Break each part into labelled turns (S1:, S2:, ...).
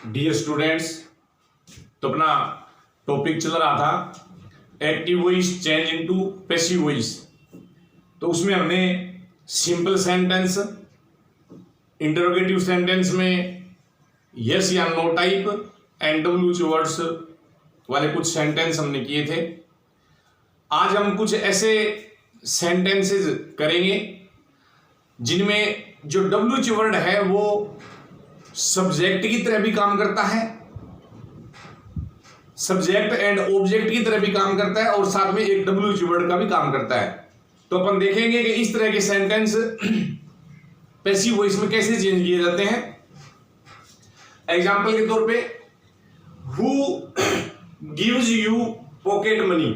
S1: Dear students, तो अपना topic चल रहा था active voice change into passive voice. तो उसमें हमने सिंपल सेंटेंस, इंटरोगेटिव सेंटेंस में यस या no type and WH words वाले कुछ सेंटेंस हमने किए थे। आज हम कुछ ऐसे सेंटेंसेस करेंगे जिनमें जो डब्ल्यूएच वर्ड है वो सब्जेक्ट की तरह भी काम करता है, सब्जेक्ट एंड ऑब्जेक्ट की तरह भी काम करता है और साथ में एक डब्ल्यूएच वर्ड का भी काम करता है। तो अपन देखेंगे कि इस तरह के सेंटेंस पैसिव वॉइस में कैसे चेंज किए जाते हैं। एग्जाम्पल के तौर पे, who gives you pocket money.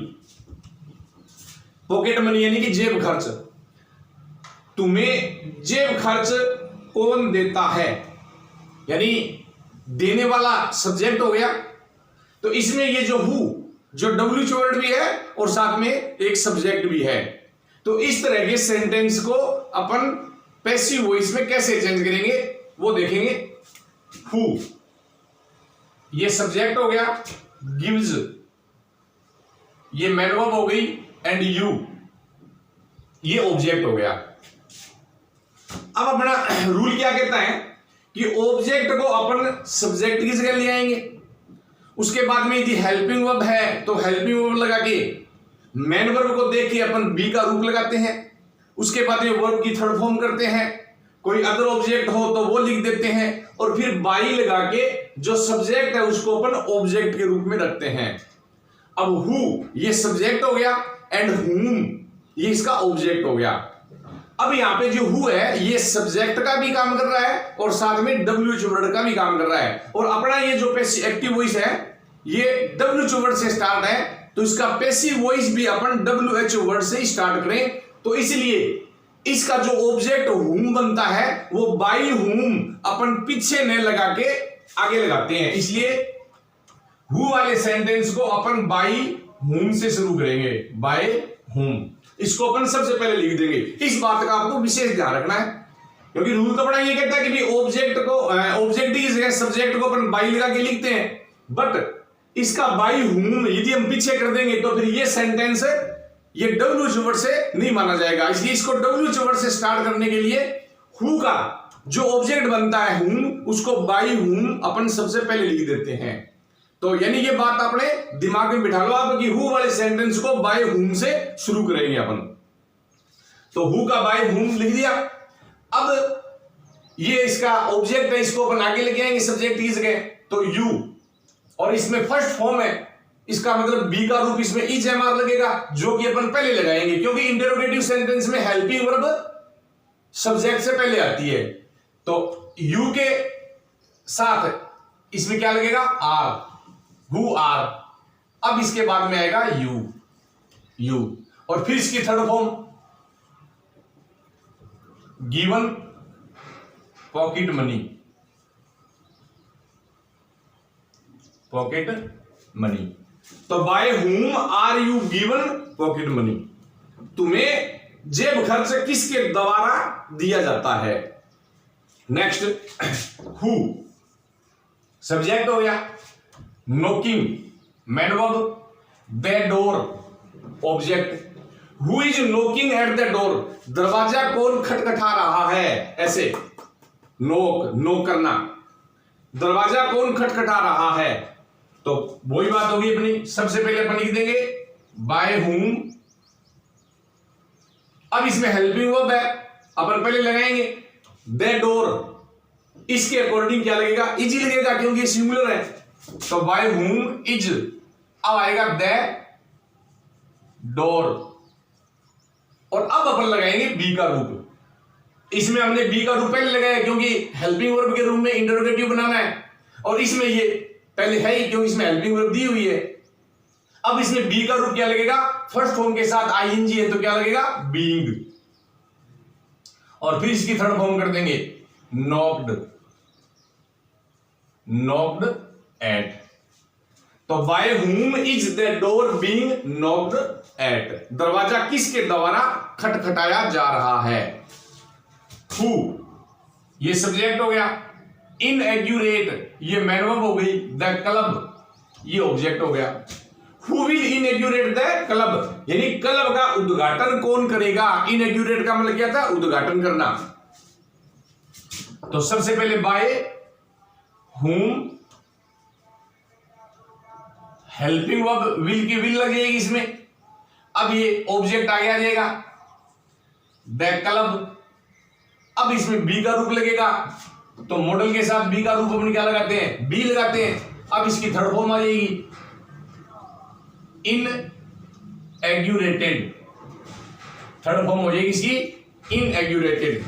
S1: Pocket money यानी कि जेब खर्च। तुम्हें जेब खर्च कौन देता है, यानी देने वाला सब्जेक्ट हो गया। तो इसमें ये जो हु, जो डब्ल्यूएच वर्ड भी है और साथ में एक सब्जेक्ट भी है। तो इस तरह के सेंटेंस को अपन पैसिव वॉइस में कैसे चेंज करेंगे वो देखेंगे। हु ये सब्जेक्ट हो गया, गिव्स ये मैन वर्ब हो गई एंड यू ये ऑब्जेक्ट हो गया। अब अपना रूल क्या कहता है कि ऑब्जेक्ट को अपन सब्जेक्ट की जगह ले आएंगे। उसके बाद में यदि हेल्पिंग वर्ब है तो हेल्पिंग वर्ब लगा के मैन वर्ब को देख के अपन बी का रूप लगाते हैं। उसके बाद में वर्ब की थर्ड फॉर्म करते हैं। कोई अदर ऑब्जेक्ट हो तो वो लिख देते हैं और फिर बाई लगा के जो सब्जेक्ट है उसको अपन ऑब्जेक्ट के रूप में रखते हैं। अब हु ये सब्जेक्ट हो गया एंड हुम ये इसका ऑब्जेक्ट हो गया। अब यहां पे जो हु है ये सब्जेक्ट का भी काम कर रहा है और साथ में डब्ल्यूएच वर्ड का भी काम कर रहा है। और अपना ये जो पैसिव एक्टिव वॉइस है ये डब्ल्यूएच वर्ड से स्टार्ट है, तो इसका पैसिव वॉइस भी अपन डब्ल्यूएच वर्ड से ही स्टार्ट करें। तो इसलिए इसका जो ऑब्जेक्ट हुम बनता है वो बाई हुम अपन पीछे न लगा के आगे लगाते हैं। इसलिए हु वाले सेंटेंस को अपन बाई हुम से शुरू करेंगे, बाय हुम। इसको अपन सबसे पहले लिख देंगे। इस बात का आपको विशेष ध्यान रखना है क्योंकि रूल तो बड़ा ये कहता है कि ऑब्जेक्ट को ऑब्जेक्ट की जगह सब्जेक्ट को अपन बाई लगा के लिखते हैं, बट इसका बाई हुम यदि हम पीछे कर देंगे तो फिर ये सेंटेंस ये डब्ल्यूएच वर्ड से नहीं माना जाएगा। इसलिए इसको डब्ल्यूएच वर्ड से स्टार्ट करने के लिए हु का जो ऑब्जेक्ट बनता है हुम उसको बाई हुम अपन सबसे पहले लिख देते हैं। तो यानी ये बात अपने दिमाग में बिठा लो आप कि हु वाले सेंटेंस को बाय हुम से शुरू करेंगे अपन। तो हु का बाय हुम लिख दिया। अब ये इसका ऑब्जेक्ट है, इसको अपन आगे लेके आएंगे सब्जेक्ट की जगह, तो यू और इसमें फर्स्ट फॉर्म है, इसका मतलब बी का रूप इसमें इज एम आर लगेगा जो कि अपन पहले लगाएंगे क्योंकि इंटरोगेटिव सेंटेंस में हेल्पिंग वर्ब सब्जेक्ट से पहले आती है। तो यू के साथ इसमें क्या लगेगा, आर, हु आर। अब इसके बाद में आएगा यू और फिर इसकी third form given pocket money, pocket money. तो by whom are you given pocket money, तुम्हें जेब खर्च किसके द्वारा दिया जाता है। नेक्स्ट, हु सब्जेक्ट हो गया, knocking man verb, the door object. Who is knocking at the door, दरवाजा कौन खटखटा रहा है। ऐसे नोक करना, दरवाजा कौन खटखटा रहा है। तो वही बात होगी अपनी, सबसे पहले अपन लिख देंगे बाय हुम। अब इसमें हेल्पिंग वर्ब है, अपन पहले लगाएंगे द डोर। इसके अकॉर्डिंग क्या लगेगा, इज लगेगा क्योंकि सिंगुलर है। तो बाय हुम इज, अब आएगा द डोर और अब अपन लगाएंगे बी का रूप। इसमें हमने बी का रूप पहले लगाया क्योंकि हेल्पिंग वर्ब के रूप में इंटरोगेटिव बनाना है और इसमें ये पहले है ही क्योंकि इसमें हेल्पिंग वर्ब दी हुई है। अब इसमें बी का रूप क्या लगेगा, फर्स्ट फॉर्म के साथ आईएनजी है तो क्या लगेगा, बीइंग। और फिर इसकी थर्ड फॉर्म कर देंगे नॉक्ड, नॉक्ड एट। तो बाय हुम is the door being knocked eight, दरवाजा किसके द्वारा खटखटाया जा रहा है। हु ये सब्जेक्ट हो गया, इनएग्यूरेट ये मैनवर्ब हो गई, द क्लब ये ऑब्जेक्ट हो गया। हु विल इनएग्यूरेट द क्लब यानी क्लब का उद्घाटन कौन करेगा। इनएग्यूरेट का मतलब क्या था, उद्घाटन करना। तो सबसे पहले by whom, helping verb will की विल लगेगी इसमें। अब ये ऑब्जेक्ट आगे आ जाएगा द क्लब। अब इसमें बी का रूप लगेगा, तो मॉडल के साथ बी का रूप अपन क्या लगाते हैं, बी लगाते हैं। अब इसकी थर्ड फॉर्म आ जाएगी इन एग्यूरेटेड, थर्ड फॉर्म हो जाएगी इसकी इन एग्यूरेटेड।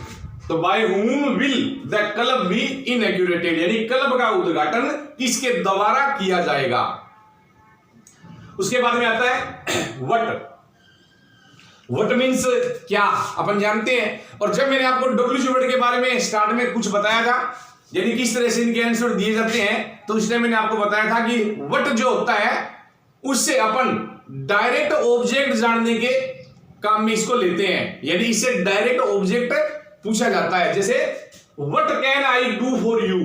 S1: तो by whom will the club be inaugurated यानी क्लब का उद्घाटन किसके द्वारा किया जाएगा। उसके बाद में आता है व्हाट। व्हाट मीन्स क्या, अपन जानते हैं। और जब मैंने आपको डब्ल्यू वर्ड के बारे में स्टार्ट में कुछ बताया था, यानी किस तरह से इनके आंसर दिए जाते हैं, तो इसलिए मैंने आपको बताया था कि व्हाट जो होता है उससे अपन डायरेक्ट ऑब्जेक्ट जानने के काम में इसको लेते हैं, यानी इससे डायरेक्ट ऑब्जेक्ट पूछा जाता है। जैसे what can I do for you,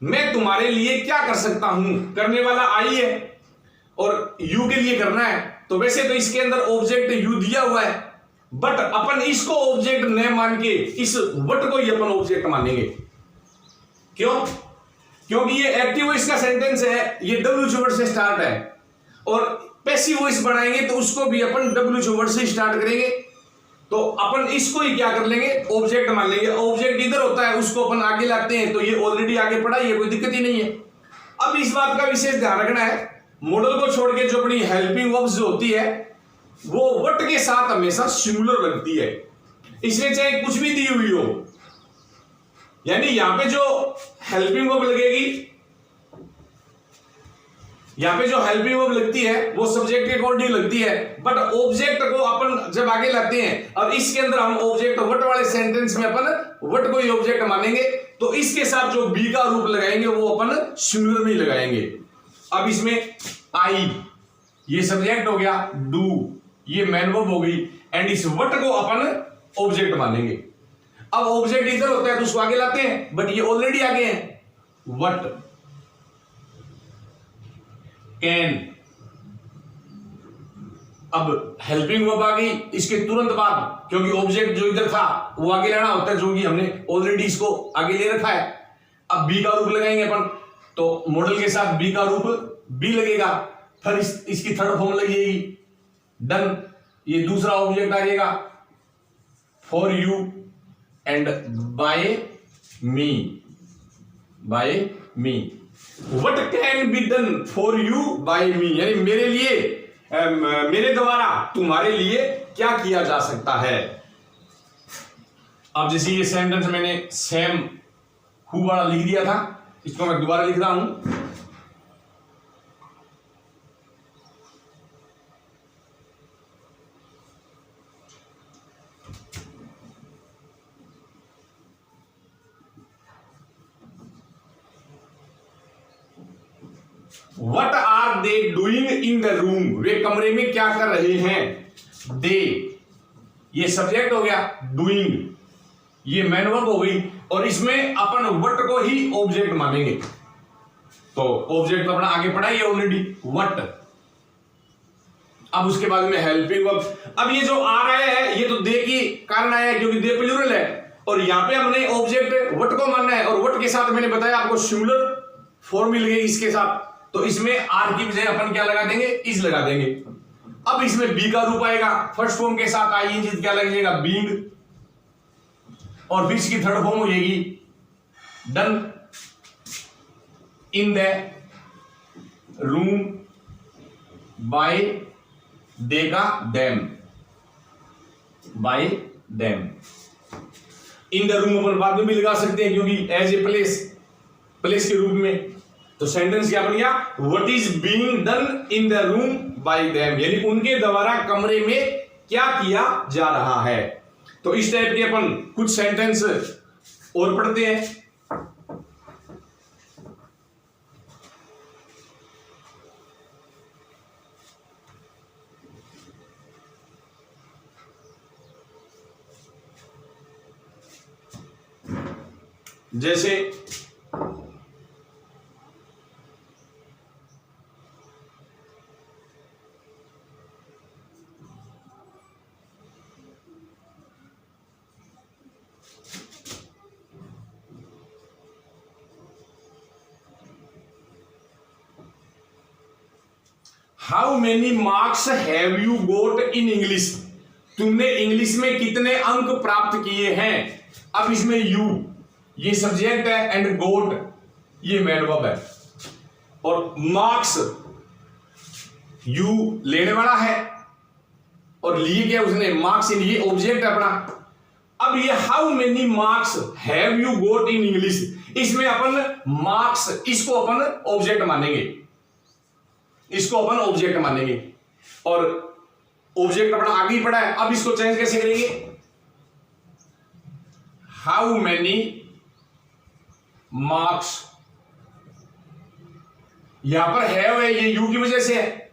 S1: मैं तुम्हारे लिए क्या कर सकता हूं। करने वाला आई है और यू के लिए करना है, तो वैसे तो इसके अंदर ऑब्जेक्ट यू दिया हुआ है, बट अपन इसको ऑब्जेक्ट न मान के इस व्हाट को ही अपन ऑब्जेक्ट मानेंगे। क्यों? क्योंकि ये एक्टिव वॉइस का सेंटेंस है, ये डब्ल्यू वर्ड से स्टार्ट है, और पैसिव वॉइस बनाएंगे तो उसको भी अपन डब्ल्यू वर्ड से स्टार्ट करेंगे। तो अपन इसको ही क्या कर लेंगे, ऑब्जेक्ट मान लेंगे। ऑब्जेक्ट इधर होता है, उसको अपन आगे लाते हैं, तो ये ऑलरेडी आगे पड़ा ही है, कोई दिक्कत ही नहीं है। अब इस बात का विशेष ध्यान रखना है, मॉडल को छोड़ के जो अपनी हेल्पिंग वर्ब्स जो होती है वो व्हाट के साथ हमेशा सिंगुलर लगती है, इसलिए चाहे कुछ भी दी हुई हो। यानी यहां पे जो हेल्पिंग वर्ब लगेगी, यहां पे जो हेल्पिंग वर्ब लगती है वो सब्जेक्ट के अकॉर्डिंग लगती है, बट ऑब्जेक्ट को अपन जब आगे लाते हैं और इसके अंदर हम ऑब्जेक्ट व्हाट वाले सेंटेंस में अपन व्हाट को ही ऑब्जेक्ट मानेंगे, तो इसके साथ जो बी का रूप लगाएंगे वो अपन सिंगुलर में लगाएंगे। अब इसमें आई ये सब्जेक्ट हो गया, डू ये मैन वर्ब हो गई, एंड इस व्हाट को अपन ऑब्जेक्ट मानेंगे। अब ऑब्जेक्ट इधर होता है तो उसको आगे लाते हैं, बट ये ऑलरेडी आगे है। व्हाट कैन, अब हेल्पिंग वर्ब आ गई इसके तुरंत बाद, क्योंकि ऑब्जेक्ट जो इधर था वो आगे लाना होता है, जो कि हमने ऑलरेडी इसको आगे ले रखा है। अब बी का रूप लगाएंगे अपन, तो मॉडल के साथ बी का रूप बी लगेगा, फिर इसकी थर्ड फॉर्म लगेगी डन, ये दूसरा ऑब्जेक्ट आ जाएगा for you and by me, by me. What can be done for you by me यानी मेरे लिए, मेरे द्वारा तुम्हारे लिए क्या किया जा सकता है। अब जैसे ये सेंटेंस मैंने सेम हु वाला लिख दिया था, इसको मैं दोबारा लिख रहा हूं। What are they doing in the room? वे कमरे में क्या कर रहे हैं। दे ये सब्जेक्ट हो गया, डूइंग ये मैन वर्ब हो गई, और इसमें अपन व्हाट को ही ऑब्जेक्ट मानेंगे। तो ऑब्जेक्ट तो अपना आगे पढ़ा ही ऑलरेडी व्हाट। अब उसके बाद में हेल्पिंग वर्ब। अब ये जो आ रहा है ये तो दे की कारण आया है, क्योंकि दे प्लूरल है, और यहां पे हमने ऑब्जेक्ट व्हाट को मानना है, और व्हाट के साथ मैंने बताया आपको सिंगुलर फॉर्म मिल गई इसके साथ, तो इसमें आर की बजाय अपन क्या लगा देंगे, इज लगा देंगे। अब इसमें बी का रूप आएगा, फर्स्ट फॉर्म के साथ आईएनजी क्या लगेगा, बीइंग, और फिर इसकी थर्ड फॉर्म हो जाएगी done. In the room by देगा them, by them. In the room अपन बाद में भी लगा सकते हैं, क्योंकि एज ए प्लेस, प्लेस के रूप में। तो सेंटेंस क्या बन गया, what is being done in the room bye them यानी उनके द्वारा कमरे में क्या किया जा रहा है। तो इस टाइप के अपन कुछ सेंटेंस और पढ़ते हैं। जैसे how many marks have you got in English, तुमने इंग्लिश में कितने अंक प्राप्त किए हैं। अब इसमें यू ये सब्जेक्ट है एंड गोट ये मैन वर्ब है, और मार्क्स यू लेने वाला है और लिए क्या उसने मार्क्स इन, ये ऑब्जेक्ट है अपना। अब ये how many marks have you got in English, इसमें अपन मार्क्स इसको अपन ऑब्जेक्ट मानेंगे, इसको अपन ऑब्जेक्ट मानेंगे, और ऑब्जेक्ट अपना आगे ही पड़ा है। अब इसको चेंज कैसे करेंगे, हाउ मेनी मार्क्स, यहां पर है ये यू की वजह से है,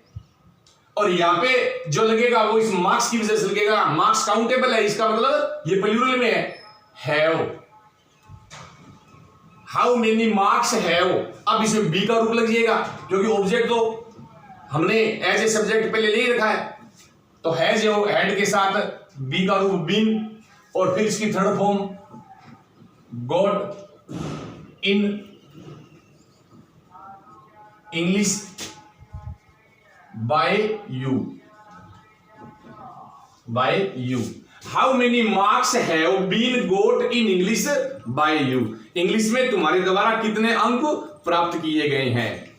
S1: और यहां पे जो लगेगा वो इस मार्क्स की वजह से लगेगा। मार्क्स काउंटेबल है, इसका मतलब ये प्लूरल में है, have. How many marks have, अब इसमें बी का रूप लग जाएगा क्योंकि ऑब्जेक्ट तो हमने एज ए सब्जेक्ट पहले ले रखा है, तो हैज हैड के साथ बी का रूप बीन, और फिर इसकी third form got in English by you, by you. How many marks have been got in English by you, English में तुम्हारे द्वारा कितने अंक प्राप्त किए गए हैं।